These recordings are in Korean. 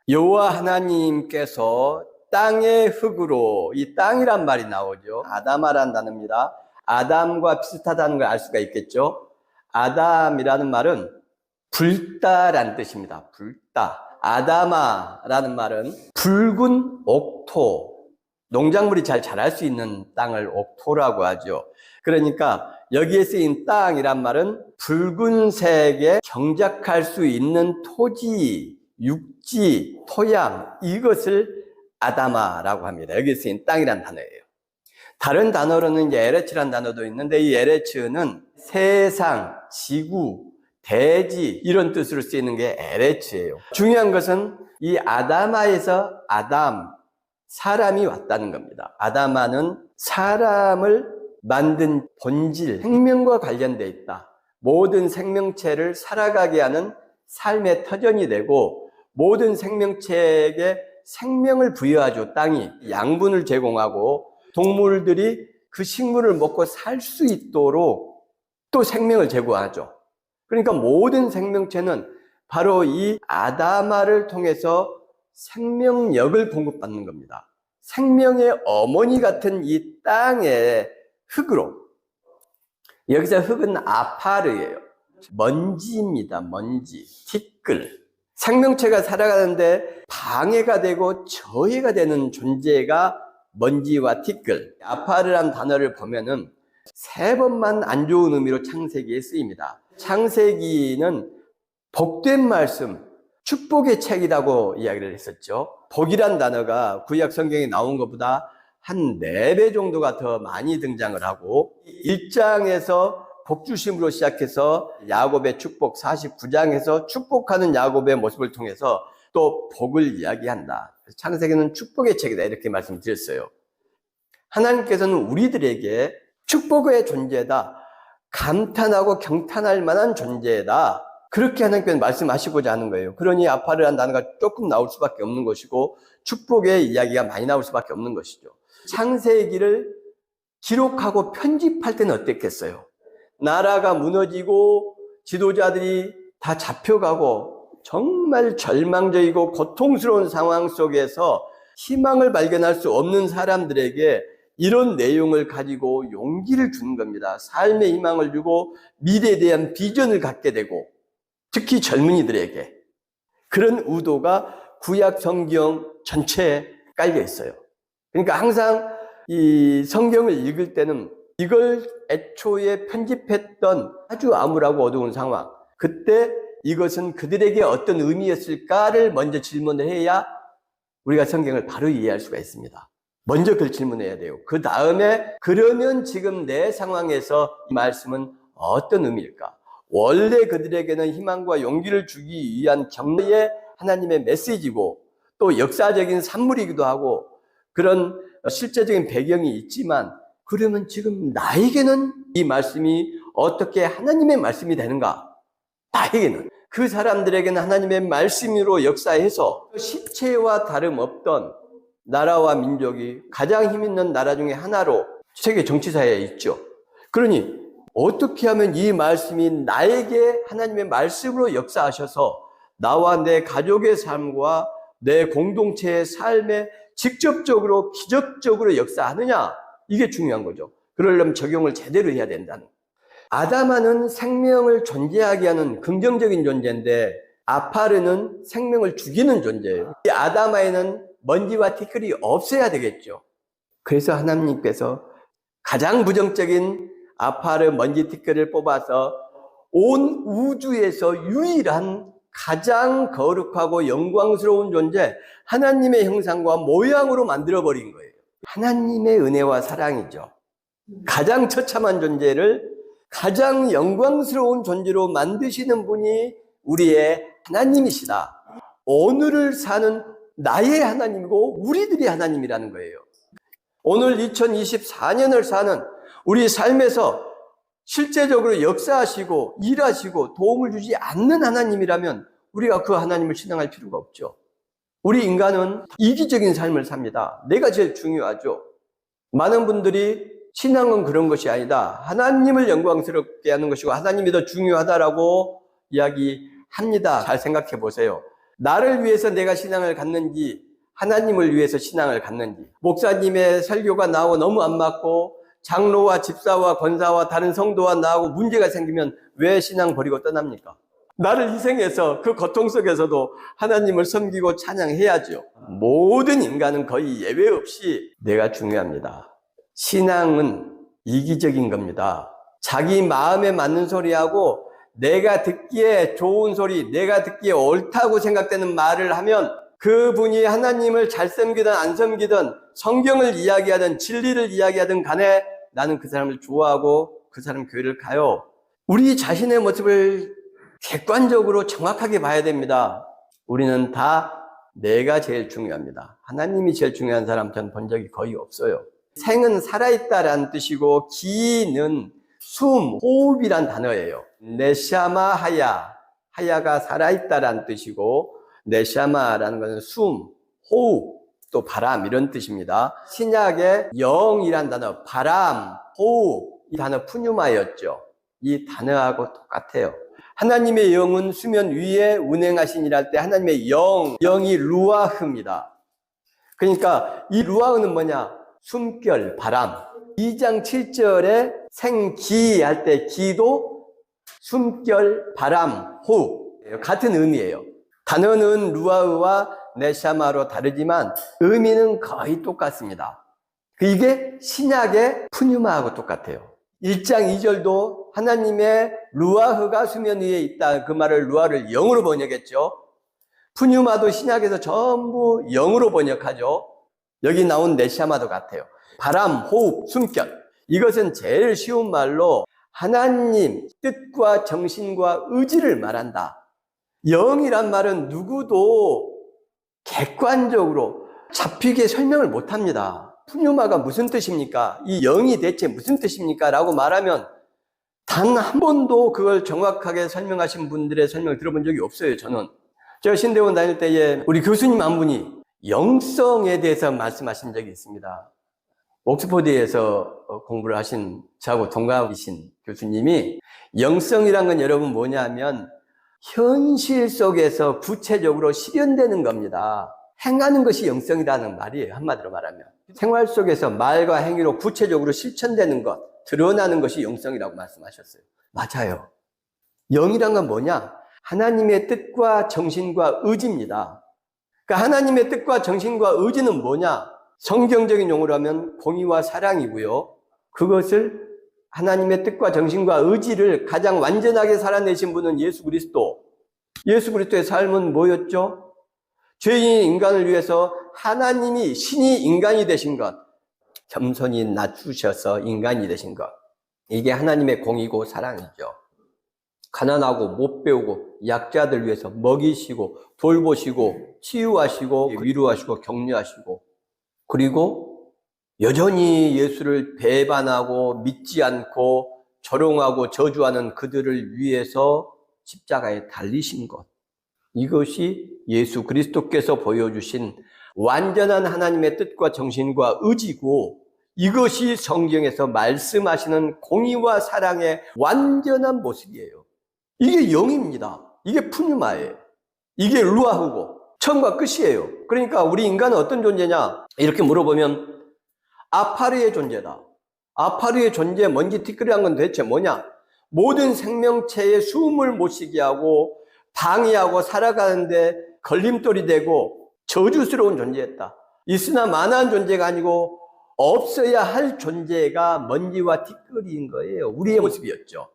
여호와 하나님께서 땅의 흙으로, 이 땅이란 말이 나오죠. 아담아란 단어입니다. 아담과 비슷하다는 걸 알 수가 있겠죠. 아담이라는 말은 붉다라는 뜻입니다. 붉다. 아담아라는 말은 붉은 옥토, 농작물이 잘 자랄 수 있는 땅을 옥토라고 하죠. 그러니까 여기에 쓰인 땅이란 말은 붉은색에 경작할 수 있는 토지, 육지, 토양, 이것을 아담아라고 합니다. 여기에 쓰인 땅이란 단어예요. 다른 단어로는 이제 에레츠라는 단어도 있는데, 이 에레츠는 세상, 지구, 대지 이런 뜻으로 쓰이는 게 에레츠예요. 중요한 것은 이 아담아에서 아담, 사람이 왔다는 겁니다. 아담아는 사람을 만든 본질, 생명과 관련되어 있다. 모든 생명체를 살아가게 하는 삶의 터전이 되고, 모든 생명체에게 생명을 부여하죠. 땅이 양분을 제공하고 동물들이 그 식물을 먹고 살 수 있도록 또 생명을 제공하죠. 그러니까 모든 생명체는 바로 이 아담아를 통해서 생명력을 공급받는 겁니다. 생명의 어머니 같은 이 땅의 흙으로, 여기서 흙은 아파르예요. 먼지입니다. 먼지, 티끌. 생명체가 살아가는데 방해가 되고 저해가 되는 존재가 먼지와 티끌. 아파르란 단어를 보면은 3번만 안 좋은 의미로 창세기에 쓰입니다. 창세기는 복된 말씀, 축복의 책이라고 이야기를 했었죠. 복이란 단어가 구약 성경에 나온 것보다 한 4배 정도가 더 많이 등장을 하고, 1장에서 복주심으로 시작해서 야곱의 축복, 49장에서 축복하는 야곱의 모습을 통해서 또 복을 이야기한다. 창세기는 축복의 책이다, 이렇게 말씀드렸어요. 하나님께서는 우리들에게 축복의 존재다, 감탄하고 경탄할 만한 존재다, 그렇게 하나님께서 말씀하시고자 하는 거예요. 그러니 아파르라는 단어가 조금 나올 수밖에 없는 것이고, 축복의 이야기가 많이 나올 수밖에 없는 것이죠. 창세기를 기록하고 편집할 때는 어땠겠어요? 나라가 무너지고 지도자들이 다 잡혀가고 정말 절망적이고 고통스러운 상황 속에서 희망을 발견할 수 없는 사람들에게 이런 내용을 가지고 용기를 주는 겁니다. 삶의 희망을 주고 미래에 대한 비전을 갖게 되고, 특히 젊은이들에게 그런 의도가 구약 성경 전체에 깔려 있어요. 그러니까 항상 이 성경을 읽을 때는 이걸 애초에 편집했던 아주 암울하고 어두운 상황, 그때 이것은 그들에게 어떤 의미였을까를 먼저 질문을 해야 우리가 성경을 바로 이해할 수가 있습니다. 먼저 그걸 질문해야 돼요. 그 다음에 그러면 지금 내 상황에서 이 말씀은 어떤 의미일까? 원래 그들에게는 희망과 용기를 주기 위한 격려의 하나님의 메시지고, 또 역사적인 산물이기도 하고 그런 실제적인 배경이 있지만, 그러면 지금 나에게는 이 말씀이 어떻게 하나님의 말씀이 되는가? 나에게는, 그 사람들에게는 하나님의 말씀으로 역사해서 시체와 다름없던 나라와 민족이 가장 힘 있는 나라 중에 하나로 세계 정치사에 있죠. 그러니 어떻게 하면 이 말씀이 나에게 하나님의 말씀으로 역사하셔서 나와 내 가족의 삶과 내 공동체의 삶에 직접적으로 기적적으로 역사하느냐, 이게 중요한 거죠. 그러려면 적용을 제대로 해야 된다는. 아담아는 생명을 존재하게 하는 긍정적인 존재인데, 아파르는 생명을 죽이는 존재예요. 이 아담아에는 먼지와 티끌이 없어야 되겠죠. 그래서 하나님께서 가장 부정적인 아파르, 먼지, 티끌을 뽑아서 온 우주에서 유일한 가장 거룩하고 영광스러운 존재, 하나님의 형상과 모양으로 만들어버린 거예요. 하나님의 은혜와 사랑이죠. 가장 처참한 존재를 가장 영광스러운 존재로 만드시는 분이 우리의 하나님이시다. 오늘을 사는 나의 하나님이고 우리들이 하나님이라는 거예요. 오늘 2024년을 사는 우리 삶에서 실제적으로 역사하시고 일하시고 도움을 주지 않는 하나님이라면 우리가 그 하나님을 신앙할 필요가 없죠. 우리 인간은 이기적인 삶을 삽니다. 내가 제일 중요하죠. 많은 분들이 신앙은 그런 것이 아니다, 하나님을 영광스럽게 하는 것이고 하나님이 더 중요하다라고 이야기합니다. 잘 생각해 보세요. 나를 위해서 내가 신앙을 갖는지, 하나님을 위해서 신앙을 갖는지, 목사님의 설교가 나하고 너무 안 맞고 장로와 집사와 권사와 다른 성도와 나하고 문제가 생기면 왜 신앙 버리고 떠납니까? 나를 희생해서 그 고통 속에서도 하나님을 섬기고 찬양해야죠. 모든 인간은 거의 예외 없이 내가 중요합니다. 신앙은 이기적인 겁니다. 자기 마음에 맞는 소리하고 내가 듣기에 좋은 소리, 내가 듣기에 옳다고 생각되는 말을 하면 그분이 하나님을 잘 섬기든 안 섬기든 성경을 이야기하든 진리를 이야기하든 간에 나는 그 사람을 좋아하고 그 사람 교회를 가요. 우리 자신의 모습을 객관적으로 정확하게 봐야 됩니다. 우리는 다 내가 제일 중요합니다. 하나님이 제일 중요한 사람 전 본 적이 거의 없어요. 생은 살아있다라는 뜻이고 기는 숨, 호흡이란 단어예요. 네샤마 하야, 하야가 살아있다라는 뜻이고 네샤마라는 것은 숨, 호흡, 또 바람 이런 뜻입니다. 신약의 영이란 단어, 바람, 호흡 이 단어 푸뉴마였죠. 이 단어하고 똑같아요. 하나님의 영은 수면 위에 운행하시니라 할 때 하나님의 영이 루아흐입니다. 그러니까 이 루아흐는 뭐냐? 숨결, 바람. 2장 7절에 생기 할 때 기도 숨결, 바람, 호흡 같은 의미예요. 단어는 루아흐와 네샤마로 다르지만 의미는 거의 똑같습니다. 이게 신약의 푸뉴마하고 똑같아요. 1장 2절도 하나님의 루아흐가 수면 위에 있다. 그 말을 루아를 영으로 번역했죠. 푸뉴마도 신약에서 전부 영으로 번역하죠. 여기 나온 네샤마도 같아요. 바람, 호흡, 숨결. 이것은 제일 쉬운 말로 하나님 뜻과 정신과 의지를 말한다. 영이란 말은 누구도 객관적으로 잡히게 설명을 못합니다. 푸뉴마가 무슨 뜻입니까? 이 영이 대체 무슨 뜻입니까? 라고 말하면 단 한 번도 그걸 정확하게 설명하신 분들의 설명을 들어본 적이 없어요. 저는 제가 신대원 다닐 때에 우리 교수님 한 분이 영성에 대해서 말씀하신 적이 있습니다. 옥스퍼드에서 공부를 하신 저하고 동갑이신 교수님이 영성이란 건 여러분 뭐냐면 현실 속에서 구체적으로 실현되는 겁니다. 행하는 것이 영성이라는 말이에요. 한마디로 말하면 생활 속에서 말과 행위로 구체적으로 실천되는 것, 드러나는 것이 영성이라고 말씀하셨어요. 맞아요. 영이란 건 뭐냐? 하나님의 뜻과 정신과 의지입니다. 그러니까 하나님의 뜻과 정신과 의지는 뭐냐? 성경적인 용어로 하면 공의와 사랑이고요. 그것을 하나님의 뜻과 정신과 의지를 가장 완전하게 살아내신 분은 예수 그리스도. 예수 그리스도의 삶은 뭐였죠? 죄인 인간을 위해서 하나님이 신이 인간이 되신 것, 겸손히 낮추셔서 인간이 되신 것. 이게 하나님의 공의고 사랑이죠. 가난하고 못 배우고 약자들 위해서 먹이시고 돌보시고 치유하시고 위로하시고 격려하시고 그리고 여전히 예수를 배반하고 믿지 않고 조롱하고 저주하는 그들을 위해서 십자가에 달리신 것. 이것이 예수 그리스도께서 보여주신 완전한 하나님의 뜻과 정신과 의지고 이것이 성경에서 말씀하시는 공의와 사랑의 완전한 모습이에요. 이게 영입니다. 이게 푸뉴마예요. 이게 루아흐고 처음과 끝이에요. 그러니까 우리 인간은 어떤 존재냐? 이렇게 물어보면 아파르의 존재다. 아파르의 존재 먼지 티끌이란 건 대체 뭐냐? 모든 생명체의 숨을 못 쉬게 하고 방해하고 살아가는데 걸림돌이 되고 저주스러운 존재였다. 있으나 만한 존재가 아니고 없어야 할 존재가 먼지와 티끌인 거예요. 우리의 모습이었죠.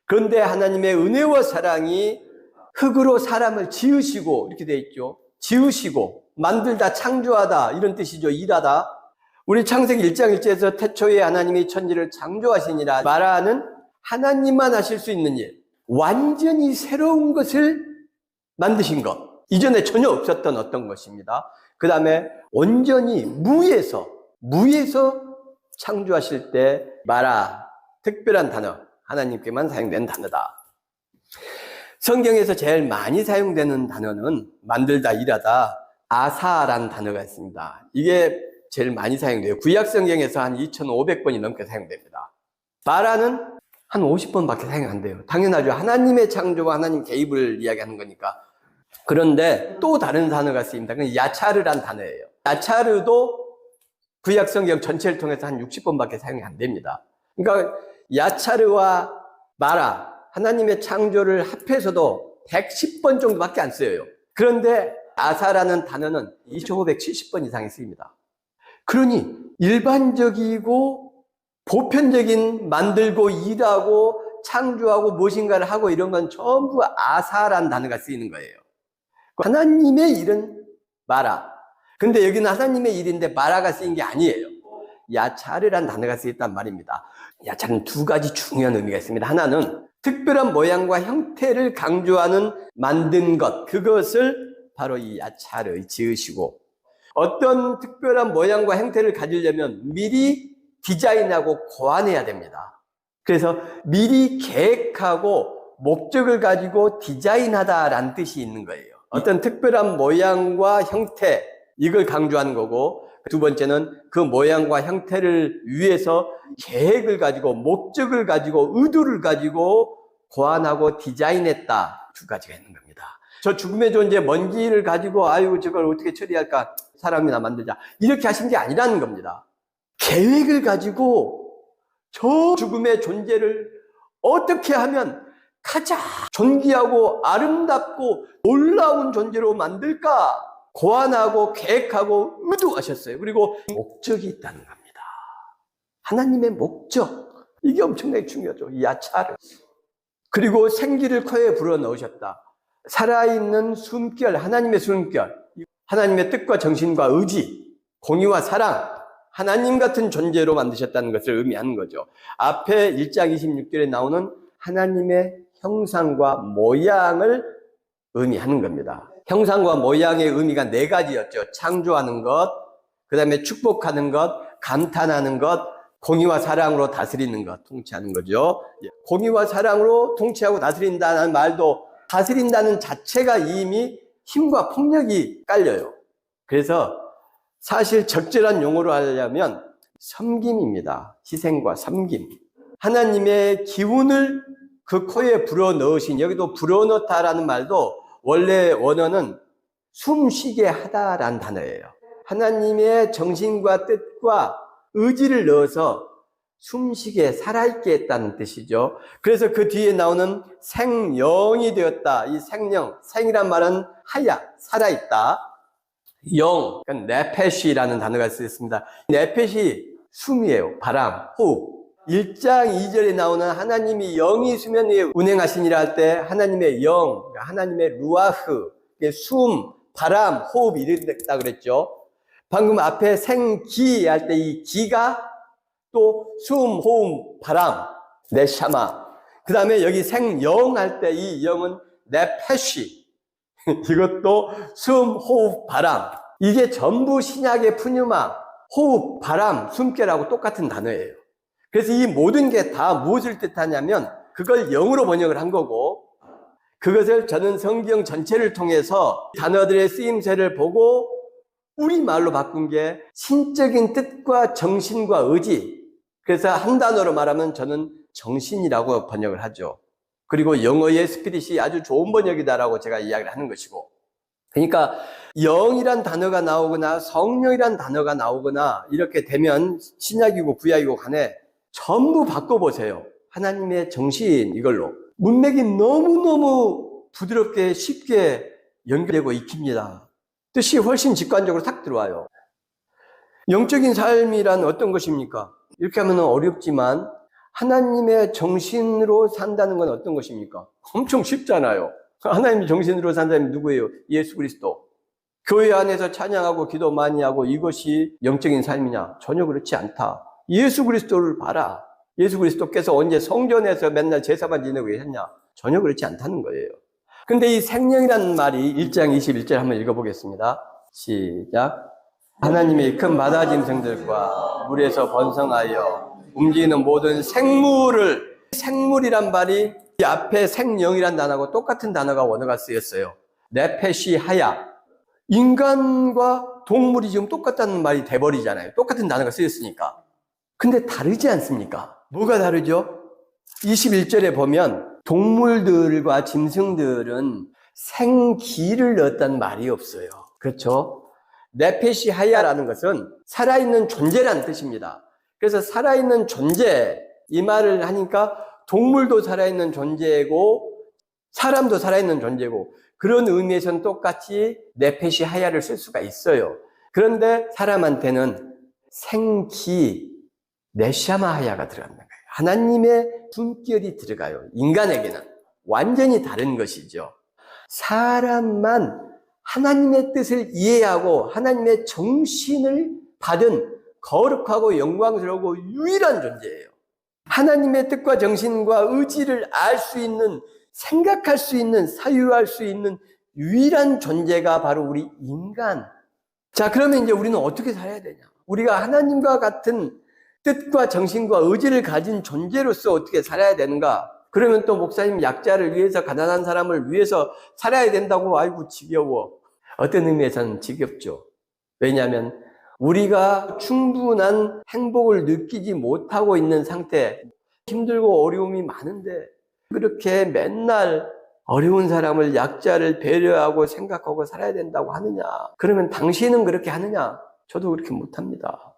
그런데 하나님의 은혜와 사랑이 흙으로 사람을 지으시고 이렇게 되어 있죠. 지으시고 만들다 창조하다 이런 뜻이죠. 일하다. 우리 창세기 1장 1절에서 태초에 하나님이 천지를 창조하시니라 말하는 하나님만 하실 수 있는 일, 완전히 새로운 것을 만드신 것. 이전에 전혀 없었던 어떤 것입니다. 그 다음에 온전히 무에서 창조하실 때 마라, 특별한 단어, 하나님께만 사용된 단어다. 성경에서 제일 많이 사용되는 단어는 만들다, 일하다, 아사라는 단어가 있습니다. 이게 제일 많이 사용돼요. 구약 성경에서 한 2,500번이 넘게 사용됩니다. 마라는 한 50번밖에 사용 안 돼요. 당연하죠. 하나님의 창조와 하나님 개입을 이야기하는 거니까. 그런데 또 다른 단어가 쓰입니다. 그건 야차르란 단어예요. 야차르도 구약 성경 전체를 통해서 한 60번밖에 사용이 안 됩니다. 그러니까 야차르와 마라, 하나님의 창조를 합해서도 110번 정도밖에 안 쓰여요. 그런데 아사라는 단어는 2570번 이상이 쓰입니다. 그러니 일반적이고 보편적인 만들고 일하고 창조하고 무엇인가를 하고 이런 건 전부 아사라는 단어가 쓰이는 거예요. 하나님의 일은 마라. 근데 여기는 하나님의 일인데 마라가 쓰인 게 아니에요. 야차르란 단어가 쓰였단 말입니다. 야차르는 두 가지 중요한 의미가 있습니다. 하나는 특별한 모양과 형태를 강조하는 만든 것, 그것을 바로 이 야차르 지으시고, 어떤 특별한 모양과 형태를 가지려면 미리 디자인하고 고안해야 됩니다. 그래서 미리 계획하고 목적을 가지고 디자인하다라는 뜻이 있는 거예요. 어떤 특별한 모양과 형태, 이걸 강조하는 거고, 두 번째는 그 모양과 형태를 위해서 계획을 가지고 목적을 가지고 의도를 가지고 고안하고 디자인했다. 두 가지가 있는 겁니다. 저 죽음의 존재 먼지를 가지고 아유 저걸 어떻게 처리할까, 사람이나 만들자, 이렇게 하신 게 아니라는 겁니다. 계획을 가지고 저 죽음의 존재를 어떻게 하면 가장 존귀하고 아름답고 놀라운 존재로 만들까 고안하고 계획하고 의도하셨어요. 그리고 목적이 있다는 겁니다. 하나님의 목적, 이게 엄청나게 중요하죠. 이 야차르. 그리고 생기를 코에 불어넣으셨다. 살아있는 숨결, 하나님의 숨결, 하나님의 뜻과 정신과 의지, 공의와 사랑, 하나님 같은 존재로 만드셨다는 것을 의미하는 거죠. 앞에 1장 26절에 나오는 하나님의 형상과 모양을 의미하는 겁니다. 형상과 모양의 의미가 네 가지였죠. 창조하는 것, 그 다음에 축복하는 것, 감탄하는 것, 공의와 사랑으로 다스리는 것, 통치하는 거죠. 공의와 사랑으로 통치하고 다스린다는 말도, 다스린다는 자체가 이미 힘과 폭력이 깔려요. 그래서 사실 적절한 용어로 하려면 섬김입니다. 희생과 섬김. 하나님의 기운을 그 코에 불어넣으신, 여기도 불어넣다라는 말도 원래 원어는 숨쉬게 하다라는 단어예요. 하나님의 정신과 뜻과 의지를 넣어서 숨쉬게 살아있게 했다는 뜻이죠. 그래서 그 뒤에 나오는 생영이 되었다. 이 생영, 생이란 말은 하야, 살아있다. 영, 네페시라는 단어가 쓰였습니다. 네페시 숨이에요. 바람, 호흡. 1장 2절에 나오는 하나님이 영이 수면 위에 운행하시니라 할 때 하나님의 영, 하나님의 루아흐, 숨, 바람, 호흡 이랬다 그랬죠. 방금 앞에 생기 할 때 이 기가 또 숨, 호흡, 바람, 네샤마. 그 다음에 여기 생영 할 때 이 영은 네페시. 이것도 숨, 호흡, 바람. 이게 전부 신약의 푸뉴마, 호흡, 바람, 숨결하고 똑같은 단어예요. 그래서 이 모든 게 다 무엇을 뜻하냐면 그걸 영으로 번역을 한 거고, 그것을 저는 성경 전체를 통해서 단어들의 쓰임새를 보고 우리말로 바꾼 게 신적인 뜻과 정신과 의지. 그래서 한 단어로 말하면 저는 정신이라고 번역을 하죠. 그리고 영어의 스피릿이 아주 좋은 번역이다라고 제가 이야기를 하는 것이고, 그러니까 영이란 단어가 나오거나 성령이란 단어가 나오거나 이렇게 되면 신약이고 구약이고 간에 전부 바꿔보세요. 하나님의 정신, 이걸로. 문맥이 너무너무 부드럽게 쉽게 연결되고 익힙니다. 뜻이 훨씬 직관적으로 탁 들어와요. 영적인 삶이란 어떤 것입니까? 이렇게 하면 어렵지만 하나님의 정신으로 산다는 건 어떤 것입니까? 엄청 쉽잖아요. 하나님의 정신으로 산다면 누구예요? 예수 그리스도. 교회 안에서 찬양하고 기도 많이 하고 이것이 영적인 삶이냐? 전혀 그렇지 않다. 예수 그리스도를 봐라. 예수 그리스도께서 언제 성전에서 맨날 제사만 지내고 계셨냐? 전혀 그렇지 않다는 거예요. 근데 이 생명이라는 말이 1장 21절 한번 읽어보겠습니다. 시작. 하나님의 큰 바다 짐승들과 물에서 번성하여 움직이는 모든 생물을, 생물이란 말이 이 앞에 생명이란 단어하고 똑같은 단어가 원어가 쓰였어요. 네페시 하야. 인간과 동물이 지금 똑같다는 말이 돼버리잖아요. 똑같은 단어가 쓰였으니까. 근데 다르지 않습니까? 뭐가 다르죠? 21절에 보면 동물들과 짐승들은 생기를 넣었다는 말이 없어요. 그렇죠? 네페시 하야라는 것은 살아있는 존재라는 뜻입니다. 그래서 살아있는 존재, 이 말을 하니까 동물도 살아있는 존재고 사람도 살아있는 존재고 그런 의미에서는 똑같이 네페시 하야를 쓸 수가 있어요. 그런데 사람한테는 생기, 네샤마 하야가 들어간다. 하나님의 숨결이 들어가요. 인간에게는 완전히 다른 것이죠. 사람만 하나님의 뜻을 이해하고 하나님의 정신을 받은 거룩하고 영광스러우고 유일한 존재예요. 하나님의 뜻과 정신과 의지를 알 수 있는, 생각할 수 있는, 사유할 수 있는 유일한 존재가 바로 우리 인간. 자, 그러면 이제 우리는 어떻게 살아야 되냐? 우리가 하나님과 같은 뜻과 정신과 의지를 가진 존재로서 어떻게 살아야 되는가? 그러면 또 목사님 약자를 위해서, 가난한 사람을 위해서 살아야 된다고, 아이고 지겨워. 어떤 의미에서는 지겹죠. 왜냐하면 우리가 충분한 행복을 느끼지 못하고 있는 상태, 힘들고 어려움이 많은데 그렇게 맨날 어려운 사람을, 약자를 배려하고 생각하고 살아야 된다고 하느냐? 그러면 당신은 그렇게 하느냐? 저도 그렇게 못합니다.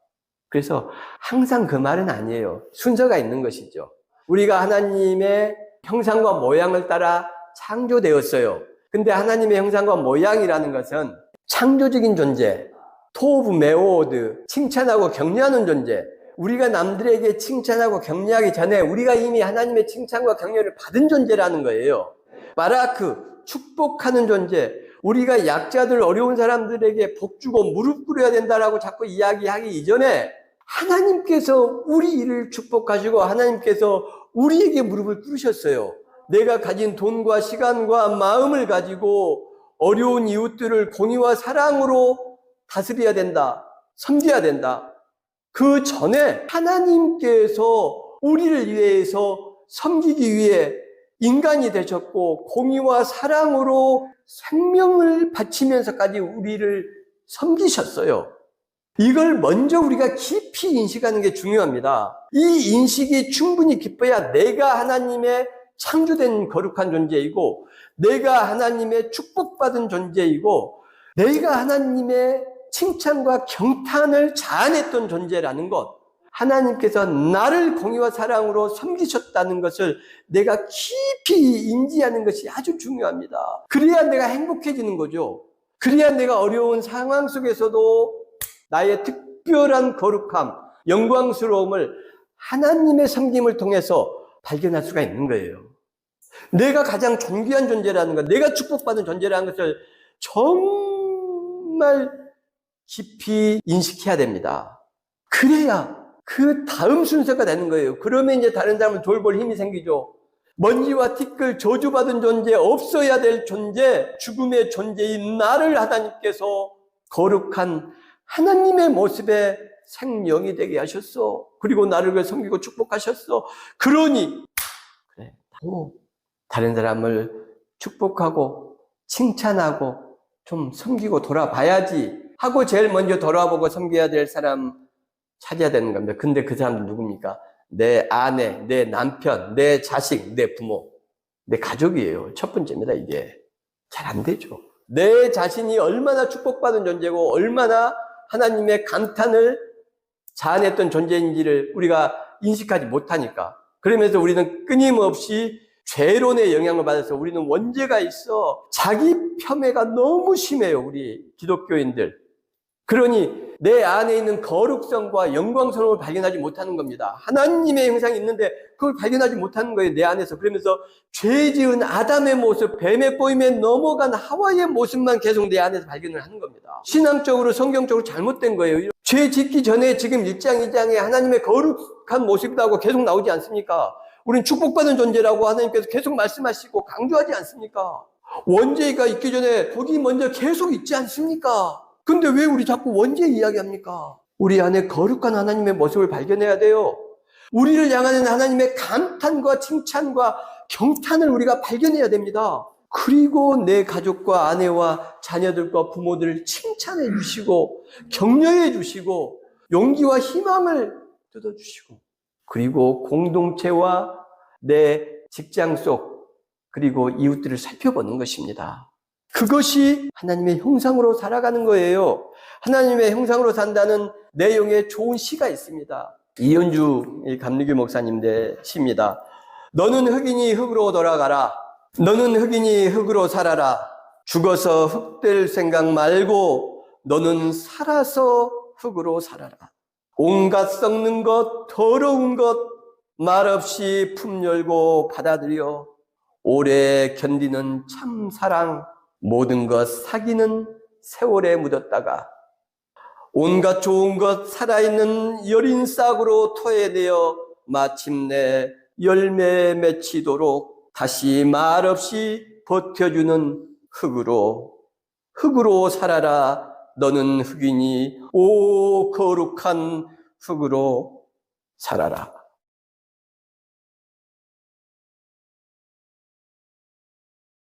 그래서 항상 그 말은 아니에요. 순서가 있는 것이죠. 우리가 하나님의 형상과 모양을 따라 창조되었어요. 근데 하나님의 형상과 모양이라는 것은 창조적인 존재, 토브 메오드, 칭찬하고 격려하는 존재. 우리가 남들에게 칭찬하고 격려하기 전에 우리가 이미 하나님의 칭찬과 격려를 받은 존재라는 거예요. 바라크, 축복하는 존재. 우리가 약자들, 어려운 사람들에게 복 주고 무릎 꿇어야 된다라고 자꾸 이야기하기 이전에 하나님께서 우리 일을 축복하시고 하나님께서 우리에게 무릎을 꿇으셨어요. 내가 가진 돈과 시간과 마음을 가지고 어려운 이웃들을 공의와 사랑으로 다스려야 된다. 섬겨야 된다. 그 전에 하나님께서 우리를 위해서 섬기기 위해 인간이 되셨고 공의와 사랑으로 생명을 바치면서까지 우리를 섬기셨어요. 이걸 먼저 우리가 깊이 인식하는 게 중요합니다. 이 인식이 충분히 깊어야 내가 하나님의 창조된 거룩한 존재이고 내가 하나님의 축복받은 존재이고 내가 하나님의 칭찬과 경탄을 자아냈던 존재라는 것, 하나님께서 나를 공의와 사랑으로 섬기셨다는 것을 내가 깊이 인지하는 것이 아주 중요합니다. 그래야 내가 행복해지는 거죠. 그래야 내가 어려운 상황 속에서도 나의 특별한 거룩함, 영광스러움을 하나님의 섬김을 통해서 발견할 수가 있는 거예요. 내가 가장 존귀한 존재라는 것, 내가 축복받은 존재라는 것을 정말 깊이 인식해야 됩니다. 그래야 그 다음 순서가 되는 거예요. 그러면 이제 다른 사람을 돌볼 힘이 생기죠. 먼지와 티끌, 저주받은 존재, 없어야 될 존재, 죽음의 존재인 나를 하나님께서 거룩한 하나님의 모습의 생명이 되게 하셨어. 그리고 나를 섬기고 축복하셨어. 그러니 그래, 다른 사람을 축복하고 칭찬하고 좀 섬기고 돌아봐야지 하고 제일 먼저 돌아보고 섬겨야 될 사람 찾아야 되는 겁니다. 근데 그 사람들 누굽니까? 내 아내, 내 남편, 내 자식, 내 부모, 내 가족이에요. 첫 번째입니다. 이게 잘 안 되죠. 내 자신이 얼마나 축복받은 존재고 얼마나 하나님의 감탄을 자아냈던 존재인지를 우리가 인식하지 못하니까, 그러면서 우리는 끊임없이 죄론의 영향을 받아서 우리는 원죄가 있어. 자기 폄훼가 너무 심해요. 우리 기독교인들. 그러니 내 안에 있는 거룩성과 영광스러움을 발견하지 못하는 겁니다. 하나님의 형상이 있는데 그걸 발견하지 못하는 거예요. 내 안에서. 그러면서 죄 지은 아담의 모습, 뱀의 꼬임에 넘어간 하와의 모습만 계속 내 안에서 발견을 하는 겁니다. 신앙적으로, 성경적으로 잘못된 거예요. 죄 짓기 전에 지금 1장, 2장에 하나님의 거룩한 모습이라고 계속 나오지 않습니까? 우린 축복받은 존재라고 하나님께서 계속 말씀하시고 강조하지 않습니까? 원죄가 있기 전에 거기 먼저 계속 있지 않습니까? 근데 왜 우리 자꾸 원죄 이야기합니까? 우리 안에 거룩한 하나님의 모습을 발견해야 돼요. 우리를 향하는 하나님의 감탄과 칭찬과 경탄을 우리가 발견해야 됩니다. 그리고 내 가족과 아내와 자녀들과 부모들을 칭찬해 주시고 격려해 주시고 용기와 희망을 뜯어주시고, 그리고 공동체와 내 직장 속 그리고 이웃들을 살펴보는 것입니다. 그것이 하나님의 형상으로 살아가는 거예요. 하나님의 형상으로 산다는 내용의 좋은 시가 있습니다. 이현주 감리교 목사님의 시입니다. 너는 흙이니 흙으로 돌아가라. 너는 흙이니 흙으로 살아라. 죽어서 흙 될 생각 말고 너는 살아서 흙으로 살아라. 온갖 썩는 것, 더러운 것 말없이 품 열고 받아들여 오래 견디는 참 사랑, 모든 것 사기는 세월에 묻었다가 온갖 좋은 것 살아있는 여린 싹으로 토해내어 마침내 열매 맺히도록 다시 말없이 버텨주는 흙으로 살아라. 너는 흙이니 오 거룩한 흙으로 살아라.